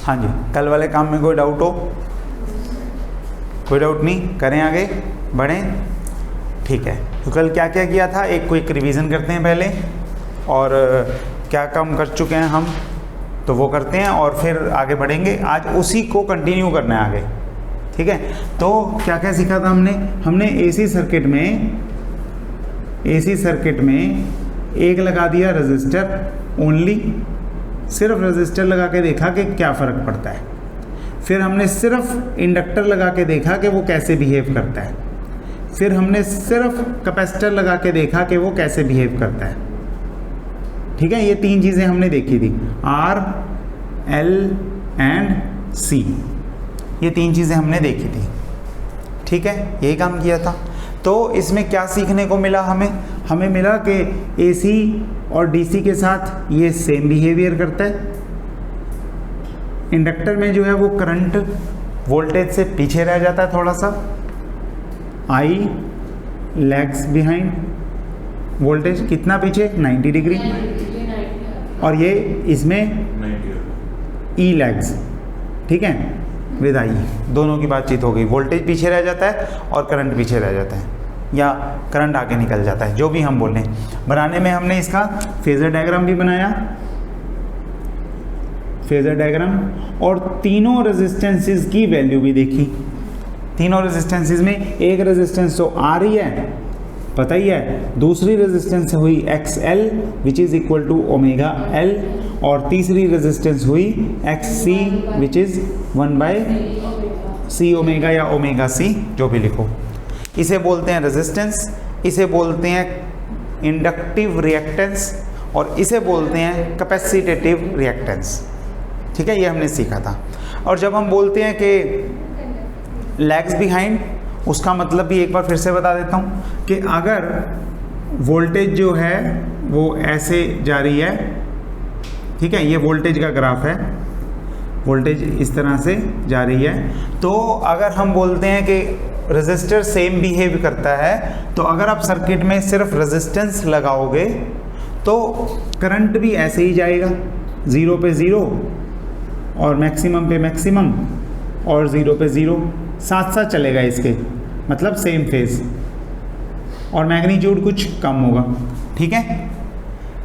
हाँ जी, कल वाले काम में कोई डाउट हो? कोई डाउट नहीं, करें आगे बढ़ें? ठीक है, तो कल क्या क्या किया था एक क्विक रिवीजन करते हैं पहले, और क्या काम कर चुके हैं हम तो वो करते हैं और फिर आगे बढ़ेंगे। आज उसी को कंटिन्यू करना है आगे, ठीक है। तो क्या क्या सीखा था हमने एसी सर्किट में एक लगा दिया रजिस्टर ओनली, सिर्फ रजिस्टर लगा के देखा कि क्या फ़र्क पड़ता है। फिर हमने सिर्फ इंडक्टर लगा के देखा कि वो कैसे बिहेव करता है। फिर हमने सिर्फ कैपेसिटर लगा के देखा कि वो कैसे बिहेव करता है, ठीक है। ये तीन चीज़ें हमने देखी थी, R, L एंड C, ये तीन चीज़ें हमने देखी थी, ठीक है। यही काम किया था। तो इसमें क्या सीखने को मिला हमें मिला कि AC और DC के साथ ये सेम बिहेवियर करता है। इंडक्टर में जो है वो करंट वोल्टेज से पीछे रह जाता है थोड़ा सा, I लैग्स बिहाइंड, वोल्टेज कितना पीछे 90 डिग्री, और ये इसमें E लैग्स, ठीक है, विद I, दोनों की बातचीत हो गई। वोल्टेज पीछे रह जाता है और करंट पीछे रह जाता है, या करंट आगे निकल जाता है, जो भी हम बोलें। बनाने में हमने इसका फेजर डायग्राम भी बनाया, फेजर डायग्राम, और तीनों रेजिस्टेंसेस की वैल्यू भी देखी। तीनों रेजिस्टेंसेस में एक रेजिस्टेंस तो आ रही है, पता ही है, दूसरी रेजिस्टेंस हुई XL which is equal to omega L, और तीसरी रेजिस्टेंस हुई XC which is 1/C omega या ओमेगा C, जो भी लिखो। इसे बोलते हैं रेजिस्टेंस, इसे बोलते हैं इंडक्टिव रिएक्टेंस, और इसे बोलते हैं कैपेसिटेटिव रिएक्टेंस, ठीक है। ये हमने सीखा था। और जब हम बोलते हैं कि लैग्स बिहाइंड, उसका मतलब भी एक बार फिर से बता देता हूँ कि अगर वोल्टेज जो है वो ऐसे जा रही है, ठीक है, ये वोल्टेज का ग्राफ है, वोल्टेज इस तरह से जा रही है, तो अगर हम बोलते हैं कि रेजिस्टर सेम बिहेव करता है, तो अगर आप सर्किट में सिर्फ रेजिस्टेंस लगाओगे तो करंट भी ऐसे ही जाएगा, 0 पे 0 और मैक्सिमम पे मैक्सिमम और 0 पे 0, साथ साथ चलेगा इसके, मतलब सेम फेज, और मैग्नीट्यूड कुछ कम होगा, ठीक है।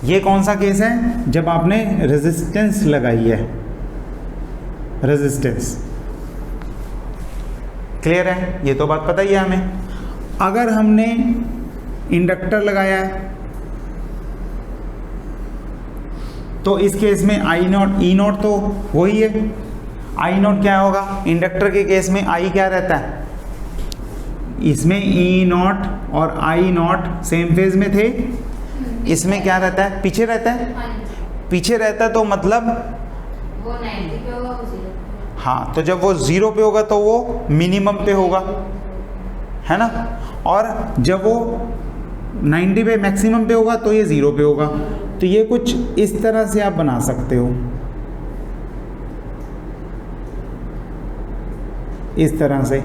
ये कौन सा केस है? जब आपने रेजिस्टेंस लगाई है, रेजिस्टेंस, क्लियर है? ये तो बात पता ही है हमें। अगर हमने इंडक्टर लगाया है तो इस केस में I0 E0 तो वही है। I0 क्या होगा? इंडक्टर के केस में I क्या रहता है? इसमें E0 और I0 सेम फेज में थे, इसमें क्या रहता है? पीछे रहता है, पीछे रहता है, तो मतलब वो 90 पे होगा, वो 0 पे। हाँ, तो जब वो 0 पे होगा तो वो मिनिमम पे होगा, है ना, और जब वो 90 पे मैक्सिमम पे होगा तो ये 0 पे होगा। तो ये कुछ इस तरह से आप बना सकते हो, इस तरह से।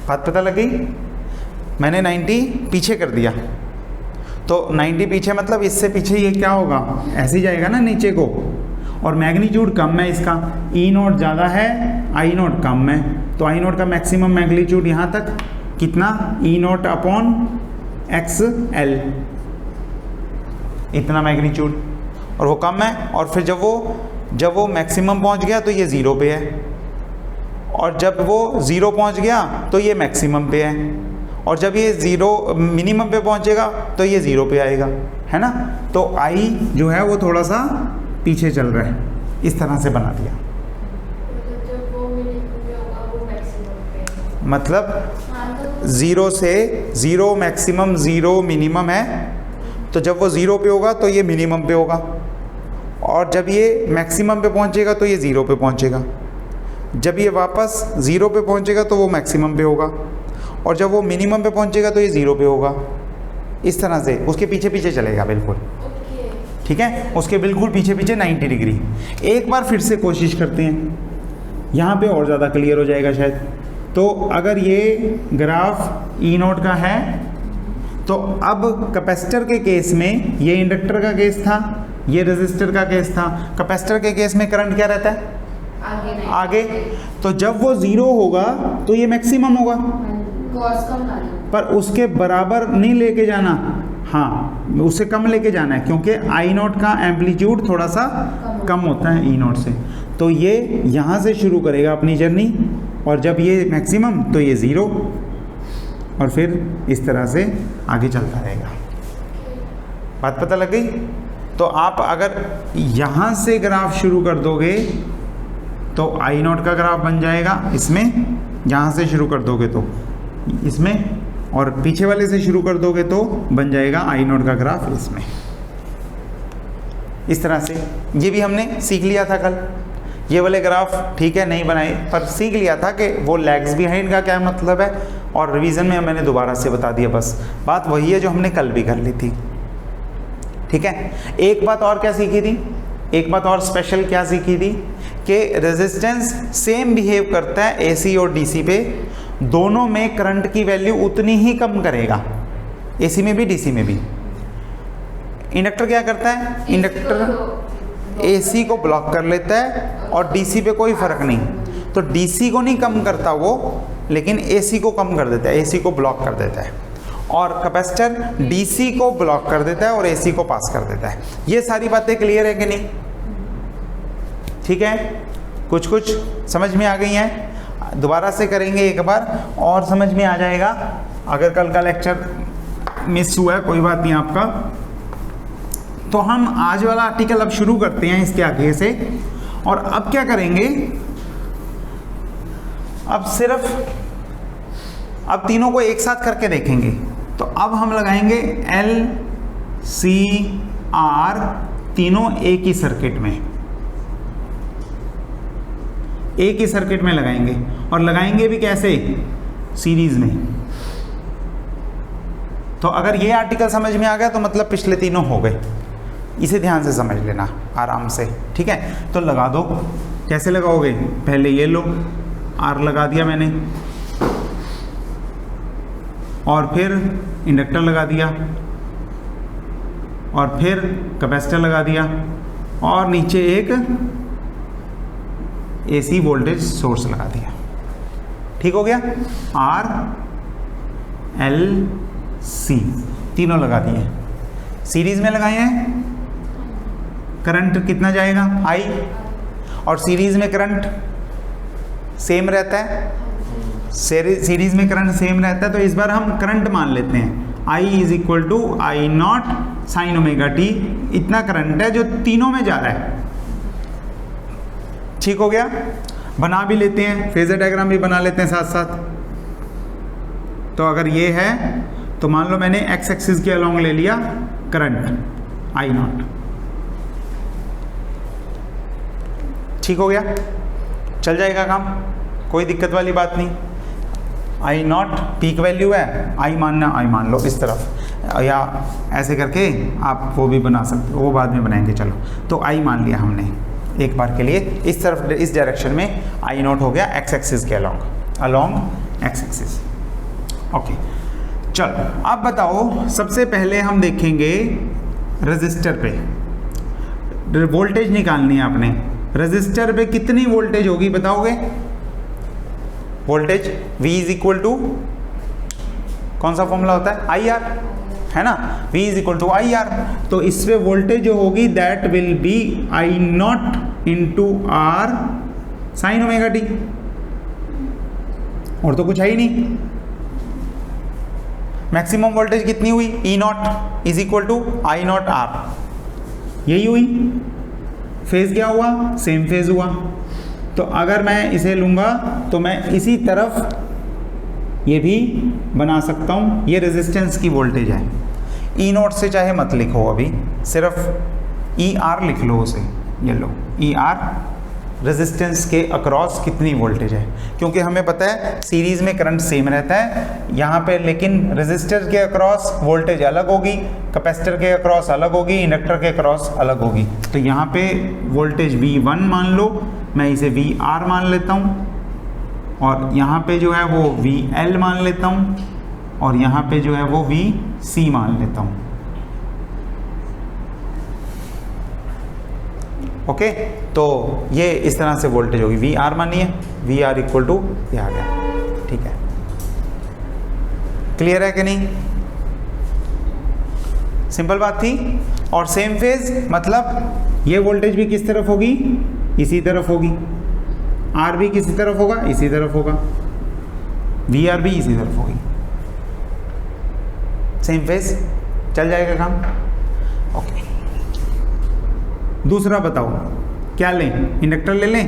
बात पता लगी? मैंने 90 पीछे कर दिया, तो 90 पीछे मतलब इससे पीछे ये क्या होगा? ऐसे ही जाएगा ना नीचे को, और मैग्नीट्यूड कम है इसका, E0 ज़्यादा है, I0 कम है, तो I0 का मैक्सिमम मैग्नीट्यूड यहाँ तक कितना? E0 अपॉन XL, इतना मैग्नीट्यूड, और वो कम है। और फिर जब वो मैक्सिमम पहुँच गया तो ये 0 पे है, और जब वो 0 पहुँच गया तो ये मैक्सिमम पे है, और जब ये 0 मिनिमम पे पहुँचेगा तो ये 0 पे आएगा, है ना। तो I जो है वो थोड़ा सा पीछे चल रहा है, इस तरह से बना दिया। जब वो मिनिमम पे होगा वो मैक्सिमम पे, मतलब 0 से 0 मैक्सिमम, 0 मिनिमम है, तो जब वो 0 पे होगा तो ये मिनिमम पे होगा, और जब ये मैक्सिमम पे पहुंचेगा तो ये 0 पे पहुंचेगा, जब ये वापस 0 पे पहुंचेगा तो वो मैक्सिमम पे होगा, और जब वो मिनिमम पे पहुंचेगा तो ये 0 पे होगा। इस तरह से उसके पीछे पीछे चलेगा बिल्कुल, ठीक है, उसके बिल्कुल पीछे पीछे 90 डिग्री। एक बार फिर से कोशिश करते हैं, यहाँ पे और ज़्यादा क्लियर हो जाएगा शायद। तो अगर ये ग्राफ E0 का है, तो अब कैपेसिटर के केस में ये इंडक्टर का केस था, ये रेजिस्टर का केस था। कैपेसिटर के केस में करंट क्या रहता है? आगे। तो जब वो 0 होगा तो ये मैक्सिमम होगा, कॉस कम ना ले। पर उसके बराबर नहीं लेके जाना, हाँ उससे कम लेके जाना है, क्योंकि आई नॉट का एम्पलीट्यूड थोड़ा सा कम होता है ई नॉट से। तो ये यहाँ से शुरू करेगा अपनी जर्नी, और जब ये मैक्सिमम तो ये 0, और फिर इस तरह से आगे चलता रहेगा। बात पता लग गई? तो आप अगर यहाँ से ग्राफ शुरू कर दोगे तो आई नॉट का ग्राफ बन जाएगा इसमें, यहाँ से शुरू कर दोगे तो इसमें, और पीछे वाले से शुरू कर दोगे तो बन जाएगा आई नॉट का ग्राफ इसमें। इस तरह से ये भी हमने सीख लिया था कल। ये वाले ग्राफ ठीक है नहीं बनाए, पर सीख लिया था कि वो लैग्स बिहाइंड का क्या मतलब है, और रिवीजन में मैंने दोबारा से बता दिया। बस बात वही है जो हमने कल भी कर ली थी। ठीक है, एक बात और क्या सीखी थी, एक बात और स्पेशल क्या सीखी थी कि रेजिस्टेंस सेम बिहेव करता है एसी और डीसी पे, दोनों में करंट की वैल्यू उतनी ही कम करेगा, एसी में भी डीसी में भी। इंडक्टर क्या करता है? इंडक्टर एसी को ब्लॉक कर लेता है और डीसी पे कोई फर्क नहीं, तो डीसी को नहीं कम करता वो, लेकिन एसी को कम कर देता है, एसी को ब्लॉक कर देता है। और कैपेसिटर डीसी को ब्लॉक कर देता है और एसी को पास कर देता है। ये सारी बातें क्लियर है कि नहीं? ठीक है, कुछ कुछ समझ में आ गई हैं? दोबारा से करेंगे एक बार और समझ में आ जाएगा। अगर कल का लेक्चर मिस हुआ है कोई बात नहीं आपका। तो हम आज वाला आर्टिकल अब शुरू करते हैं इसके आगे से। और अब क्या करेंगे, अब सिर्फ अब तीनों को एक साथ करके देखेंगे। तो अब हम लगाएंगे एल सी आर तीनों एक ही सर्किट में, एक ही सर्किट में लगाएंगे, और लगाएंगे भी कैसे? सीरीज में। तो अगर ये आर्टिकल समझ में आ गया तो मतलब पिछले तीनों हो गए। इसे ध्यान से समझ लेना आराम से, ठीक है? तो लगा दो। कैसे लगाओगे? पहले ये लो, आर लगा दिया मैंने, और फिर इंडक्टर लगा दिया, और फिर कैपेसिटर लगा दिया, और नीचे एक एसी वोल्टेज सोर्स लगा दिया। ठीक हो गया? आर एल सी तीनों लगा दिए, सीरीज में लगाए हैं। करंट कितना जाएगा? आई, और सीरीज में करंट सेम रहता है, सीरीज में करंट सेम रहता है। तो इस बार हम करंट मान लेते हैं, I is equal to I naught sine omega t. इतना करंट है जो तीनों में जा रहा है। ठीक हो गया? बना भी लेते हैं, फेजर डायग्राम भी बना लेते हैं साथ साथ। तो अगर ये है तो मान लो मैंने एक्स एक्सिस के अलोंग ले लिया करंट आई नॉट। ठीक हो गया? चल जाएगा काम, कोई दिक्कत वाली बात नहीं। आई नॉट पीक वैल्यू है, आई मानना आई मान लो इस तरफ, या ऐसे करके आप वो भी बना सकते हो, वो बाद में बनाएंगे। चलो, तो आई मान लिया हमने एक बार के लिए। इस तरफ इस डायरेक्शन में आई नॉट हो गया एक्स एक्सिस के अलोंग एक्स एक्सिस। ओके, चलो अब बताओ, सबसे पहले हम देखेंगे रजिस्टर पे वोल्टेज निकालनी है आपने। रजिस्टर पे कितनी वोल्टेज होगी बताओगे? Voltage V is equal to कौन सा फॉर्मूला होता है? आई आर, है ना? V is equal to I R. तो इस पे वोल्टेज जो होगी that will be I naught into R sine omega t, और तो कुछ है ही नहीं। मैक्सिमम वोल्टेज कितनी हुई? E nought is equal to I nought R, यही हुई। फेज क्या हुआ? सेम फेज हुआ। तो अगर मैं इसे लूँगा तो मैं इसी तरफ ये भी बना सकता हूँ। ये रेजिस्टेंस की वोल्टेज है। ई नॉट से चाहे मत लिखो, अभी सिर्फ ई आर लिख लो उसे। ये लो ई आर, रेजिस्टेंस के अक्रॉस कितनी वोल्टेज है, क्योंकि हमें पता है सीरीज में करंट सेम रहता है यहाँ पे, लेकिन रेजिस्टर के अक्रॉस वोल्टेज अलग होगी, कैपेसिटर के अक्रॉस अलग होगी, इंडक्टर के अक्रॉस अलग होगी। तो यहाँ पे वोल्टेज V1 मान लो, मैं इसे VR मान लेता हूँ, और यहाँ पे जो है वो VL मान लेता हूँ, और यहाँ पे जो है वो VC मान लेता हूँ। ओके, तो ये इस तरह से वोल्टेज होगी, वी आर मानिए, वी आर इक्वल टू ये आ गया, ठीक है। क्लियर है कि नहीं? सिंपल बात थी। और सेम फेज मतलब ये वोल्टेज भी किस तरफ होगी, इसी तरफ होगी, आर भी किसी तरफ होगा, इसी तरफ होगा, वी आर भी इसी तरफ होगी, सेम फेज, चल जाएगा काम। ओके, दूसरा बताओ क्या लें, इंडक्टर ले लें।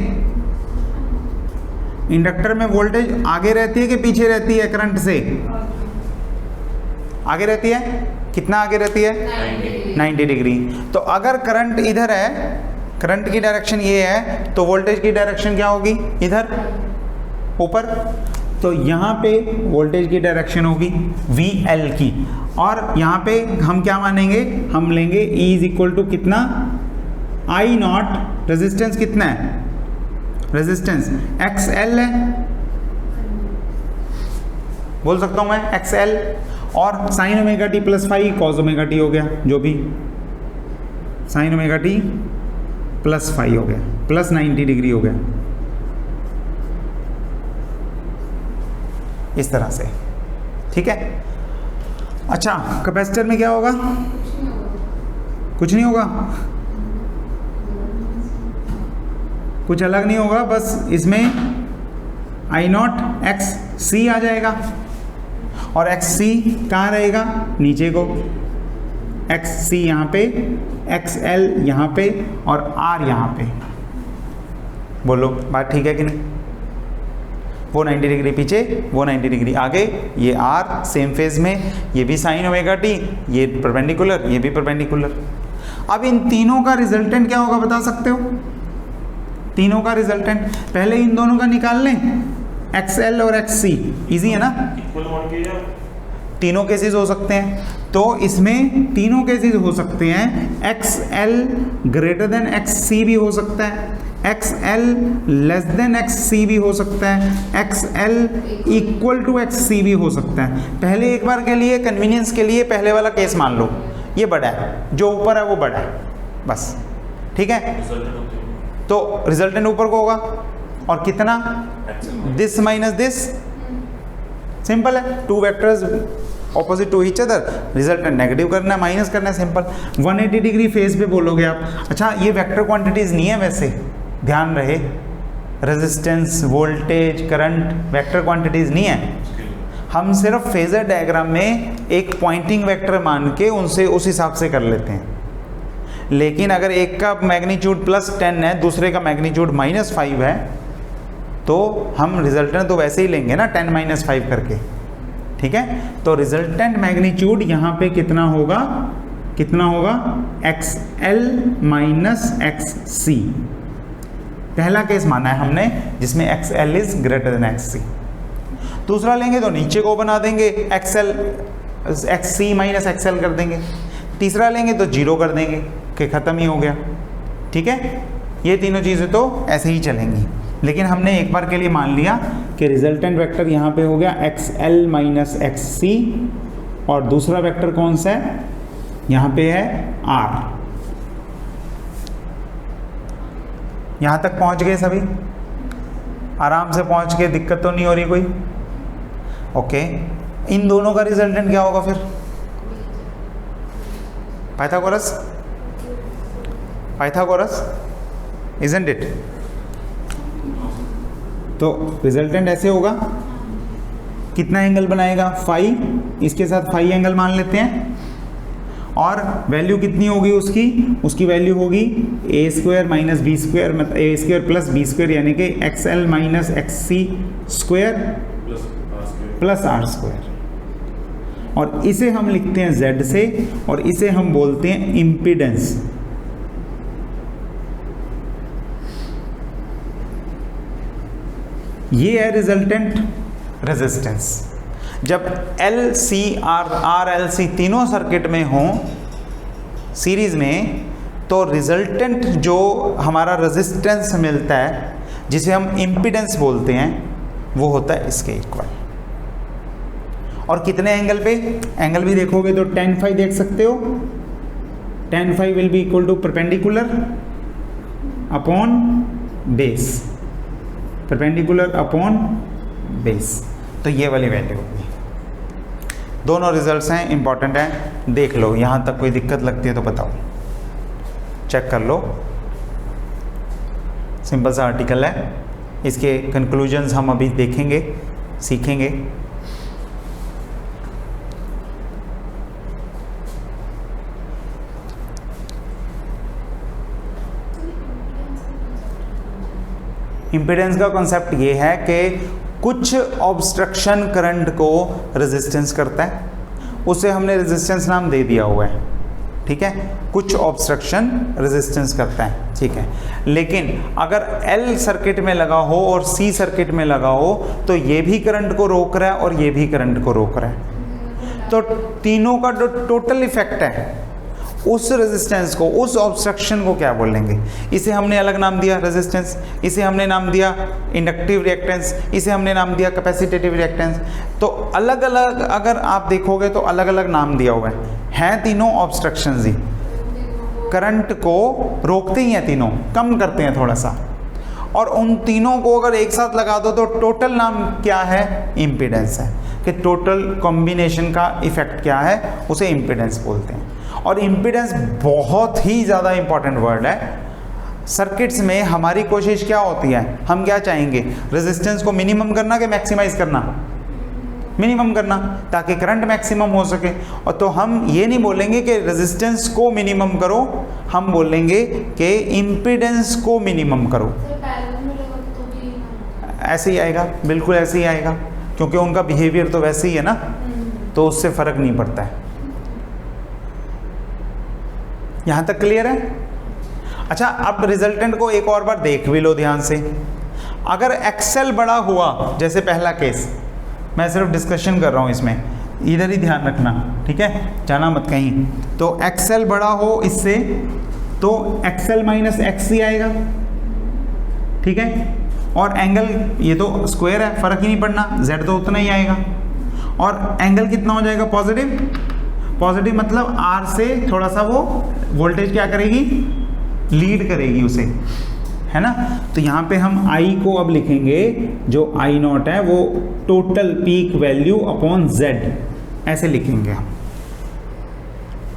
इंडक्टर में वोल्टेज आगे रहती है कि पीछे रहती है करंट से? आगे रहती है। कितना आगे रहती है? 90 डिग्री। तो अगर करंट इधर है, करंट की डायरेक्शन ये है, तो वोल्टेज की डायरेक्शन क्या होगी? इधर ऊपर। तो यहाँ पे वोल्टेज की डायरेक्शन होगी VL की, और यहाँ पे हम क्या मानेंगे, हम लेंगे E इज इक्वल टू कितना, I नॉट, रेजिस्टेंस कितना है, रेजिस्टेंस XL है, बोल सकता हूँ मैं XL, और sign omega T plus five cos omega T हो गया, जो भी sign omega T plus five हो गया, प्लस 90 डिग्री हो गया, इस तरह से, ठीक है। अच्छा, कैपेसिटर में क्या होगा? कुछ नहीं होगा, कुछ अलग नहीं होगा, बस इसमें I नॉट एक्स सी आ जाएगा, और एक्स सी कहाँ रहेगा? नीचे को, एक्स सी यहाँ पे, एक्स एल यहाँ पे, और आर यहाँ पे। बोलो बात ठीक है कि नहीं? वो 90 डिग्री पीछे, वो 90 डिग्री आगे, ये आर सेम फेज में, ये भी साइन ओमेगा टी, ये परपेंडिकुलर, ये भी परपेंडिकुलर। अब इन तीनों का रिजल्टेंट क्या होगा बता सकते हो? तीनों का रिजल्टेंट पहले इन दोनों का निकाल लें, XL और XC, इजी है ना? तीनों केसेस हो सकते हैं, तो इसमें तीनों केसेस हो सकते हैं। XL ग्रेटर देन XC भी हो सकता है, XL लेस देन XC भी हो सकता है, XL इक्वल टू XC भी हो सकता है। पहले एक बार के लिए कन्वीनियंस के लिए पहले वाला केस मान लो, ये बड़ा है, जो ऊपर है वो बड़ा है, बस ठीक है। तो रिजल्टेंट ऊपर को होगा, और कितना? दिस माइनस दिस, सिंपल है, two vectors opposite to each other, resultant negative करना है, माइनस करना है, सिंपल। 180 डिग्री फेज पे बोलोगे आप। अच्छा, ये वेक्टर क्वांटिटीज नहीं है वैसे, ध्यान रहे, resistance, voltage, current vector quantities नहीं है। हम सिर्फ फेजर डायग्राम में एक पॉइंटिंग वेक्टर मान के उनसे उस हिसाब से कर लेते हैं। लेकिन अगर एक का मैग्नीट्यूड +10 है, दूसरे का मैग्नीट्यूड -5 है, तो हम रिजल्टेंट तो वैसे ही लेंगे ना 10 - 5 करके, ठीक है। तो रिजल्टेंट मैग्नीट्यूड यहाँ पे कितना होगा? कितना होगा? XL - XC। पहला केस माना है हमने जिसमें XL is greater than XC। दूसरा लेंगे तो नीचे को बना देंगे, XC - XL कर देंगे। तीसरा लेंगे तो 0 कर देंगे कि ख़त्म ही हो गया, ठीक है। ये तीनों चीज़ें तो ऐसे ही चलेंगी, लेकिन हमने एक बार के लिए मान लिया कि रिजल्टेंट वेक्टर यहाँ पे हो गया XL - XC, और दूसरा वेक्टर कौन सा है? यहाँ पे है R। यहाँ तक पहुँच गए सभी? आराम से पहुँच गए, दिक्कत तो नहीं हो रही कोई? ओके, इन दोनों का रिजल्टेंट क्या होगा फिर? Pythagoras, Pythagoras, isn't it? तो रिजल्टेंट ऐसे होगा, कितना एंगल बनाएगा? फाई, इसके साथ फाई एंगल मान लेते हैं, और वैल्यू कितनी होगी उसकी? उसकी वैल्यू होगी a² - b², मतलब a² + b², यानी कि XL - XC² + R²। और इसे हम लिखते हैं Z से, और इसे हम बोलते हैं इम्पीडेंस। ये है रिजल्टेंट रेजिस्टेंस। जब LC RLC तीनों सर्किट में हों सीरीज में, तो रिजल्टेंट जो हमारा रेजिस्टेंस मिलता है, जिसे हम इम्पीडेंस बोलते हैं, वो होता है इसके इक्वल। और कितने एंगल पे? एंगल भी देखोगे तो tan phi देख सकते हो, tan phi will be equal to perpendicular upon base, perpendicular upon base, तो ये वाली वैल्यू होगी। दोनों रिजल्ट्स हैं, इंपॉर्टेंट हैं, देख लो। यहाँ तक कोई दिक्कत लगती है तो बताओ, चेक कर लो। सिंपल सा आर्टिकल है, इसके कंक्लूजन्स हम अभी देखेंगे, सीखेंगे। इम्पीडेंस का कॉन्सेप्ट ये है कि कुछ ऑब्स्ट्रक्शन करंट को रेजिस्टेंस करता है, उसे हमने रेजिस्टेंस नाम दे दिया हुआ है, ठीक है। कुछ ऑब्स्ट्रक्शन रेजिस्टेंस करता है, ठीक है। लेकिन अगर L सर्किट में लगा हो और C सर्किट में लगा हो तो ये भी करंट को रोक रहा है और ये भी करंट को रोक रहा है, तो तीनों का जो टोटल इफेक्ट है उस रेजिस्टेंस को, उस ऑब्स्ट्रक्शन को क्या बोलेंगे? इसे हमने अलग नाम दिया रेजिस्टेंस, इसे हमने नाम दिया इंडक्टिव रिएक्टेंस, इसे हमने नाम दिया कैपेसिटेटिव रिएक्टेंस। तो अलग अलग अगर आप देखोगे तो अलग अलग नाम दिया हुआ है तीनों ऑब्स्ट्रक्शंस ही करंट को रोकते ही हैं, तीनों कम करते हैं थोड़ा सा, और उन तीनों को अगर एक साथ लगा दो तो टोटल नाम क्या है? इम्पीडेंस है, कि टोटल कॉम्बिनेशन का इफेक्ट क्या है, उसे इम्पीडेंस बोलते हैं। और इम्पीडेंस बहुत ही ज़्यादा इंपॉर्टेंट वर्ड है। सर्किट्स में हमारी कोशिश क्या होती है, हम क्या चाहेंगे? रेजिस्टेंस को मिनिमम करना कि मैक्सिमाइज करना? मिनिमम करना, ताकि करंट मैक्सिमम हो सके। और तो हम ये नहीं बोलेंगे कि रेजिस्टेंस को मिनिमम करो, हम बोलेंगे कि इम्पीडेंस को मिनिमम करो। ऐसे ही आएगा, बिल्कुल ऐसे ही आएगा, क्योंकि उनका बिहेवियर तो वैसे ही है ना, तो उससे फर्क नहीं पड़ता है। यहां तक क्लियर है? अच्छा, अब रिजल्टेंट को एक और बार देख भी लो ध्यान से। अगर एक्सेल बड़ा हुआ, जैसे पहला केस, मैं सिर्फ डिस्कशन कर रहा हूं इसमें, इधर ही ध्यान रखना, ठीक है, जाना मत कहीं। तो एक्सेल बड़ा हो इससे, तो एक्सेल माइनस एक्स ही आएगा, ठीक है। और एंगल, ये तो स्क्वायर है, फर्क ही नहीं पड़ना, जेड तो उतना ही आएगा। और एंगल कितना हो जाएगा? पॉजिटिव। पॉजिटिव मतलब आर से थोड़ा सा वो वोल्टेज क्या करेगी? लीड करेगी उसे, है ना। तो यहाँ पे हम आई को अब लिखेंगे, जो आई नॉट है वो total peak value upon Z, ऐसे लिखेंगे हम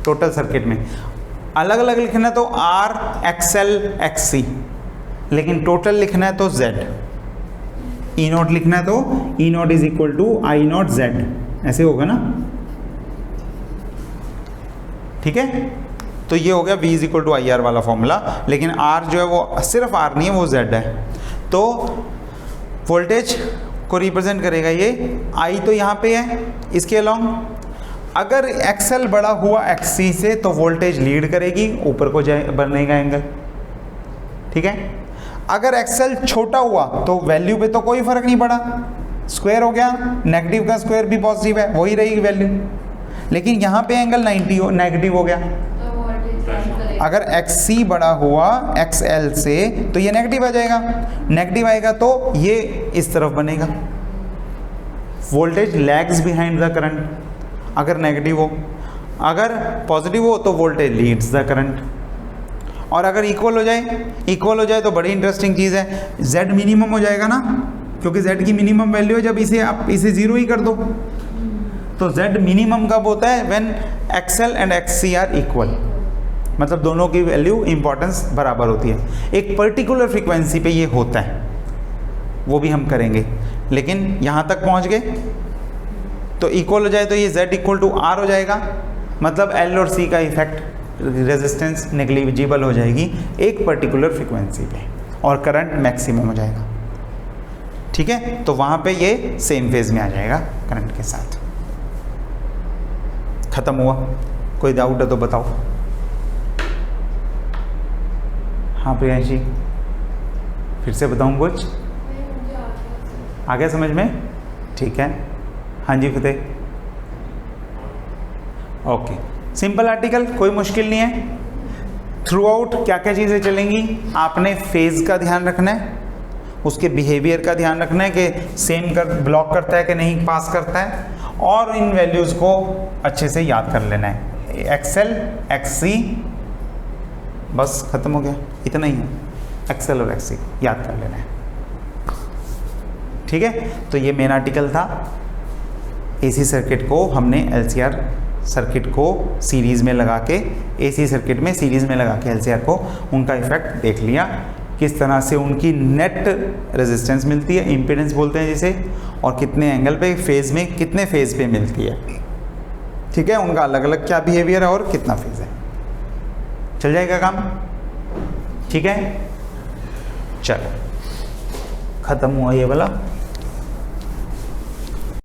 टोटल सर्किट में। अलग अलग लिखना है तो आर एक्सएल एक्ससी, लेकिन टोटल लिखना है तो जेड। ई नॉट लिखना है तो E nought is equal to I nought Z, ऐसे होगा ना, ठीक है। तो ये हो गया V is equal to I R वाला फॉर्मूला। लेकिन R जो है वो सिर्फ R नहीं है, वो Z है। तो वोल्टेज को रिप्रेजेंट करेगा ये I, तो यहाँ पे है इसके अलोंग। अगर XL बड़ा हुआ XC से तो वोल्टेज लीड करेगी, ऊपर को जाए बनेगा एंगल, ठीक है। अगर XL छोटा हुआ तो वैल्यू पे तो कोई फर्क नहीं पड़ा, स्क्वायर हो गया, नेगेटिव का स्क्वायर भी पॉजिटिव है, वही रहेगी वैल्यू। लेकिन यहाँ पे एंगल 90 नेगेटिव हो गया। अगर XC बड़ा हुआ XL से तो ये नेगेटिव आ जाएगा, नेगेटिव आएगा तो ये इस तरफ बनेगा, voltage lags behind the current अगर नेगेटिव हो। अगर पॉजिटिव हो तो वोल्टेज लीड्स द करंट। और अगर इक्वल हो जाए तो बड़ी इंटरेस्टिंग चीज़ है, Z मिनिमम हो जाएगा ना, क्योंकि Z की मिनिमम वैल्यू है जब आप इसे ज़ीरो ही कर दो। तो Z मिनिमम कब होता है? When XL and XC are equal, मतलब दोनों की वैल्यू इंपॉर्टेंस बराबर होती है। एक पर्टिकुलर फ्रीक्वेंसी पे ये होता है, वो भी हम करेंगे। लेकिन यहाँ तक पहुँच गए तो इक्वल हो जाए तो ये Z इक्वल टू R हो जाएगा, मतलब L और C का इफेक्ट, रेजिस्टेंस नेग्लिजिबल हो जाएगी एक पर्टिकुलर फ्रीक्वेंसी पे, और करंट मैक्सिमम हो जाएगा, ठीक है। तो वहाँ पे ये सेम फेज में आ जाएगा करंट के साथ। खत्म हुआ? कोई डाउट है तो बताओ। हाँ प्रियांशी, फिर से बताऊँ कुछ? आ गया समझ में? ठीक है। हाँ जी फतेह। ओके, सिंपल आर्टिकल, कोई मुश्किल नहीं है। थ्रू आउट क्या क्या चीज़ें चलेंगी? आपने फेज का ध्यान रखना है, उसके बिहेवियर का ध्यान रखना है कि सेम कर ब्लॉक करता है कि नहीं पास करता है, और इन वैल्यूज़ को अच्छे से याद कर लेना है। XL XC, बस ख़त्म हो गया, इतना ही है। एक्सल और एक्सी याद कर लेना है। ठीक है, तो ये मेन आर्टिकल था। एसी सर्किट को हमने एलसीआर सर्किट को सीरीज़ में लगा के, एसी सर्किट में सीरीज़ में लगा के एलसीआर को उनका इफेक्ट देख लिया, किस तरह से उनकी नेट रेजिस्टेंस मिलती है, इम्पीडेंस बोलते हैं जिसे, और कितने एंगल पे, फेज़ में कितने फेज़ पे मिलती है। ठीक है, उनका अलग अलग क्या बिहेवियर है और कितना फेज़ है। चल जाएगा काम? ठीक है, चलो खत्म हुआ ये वाला।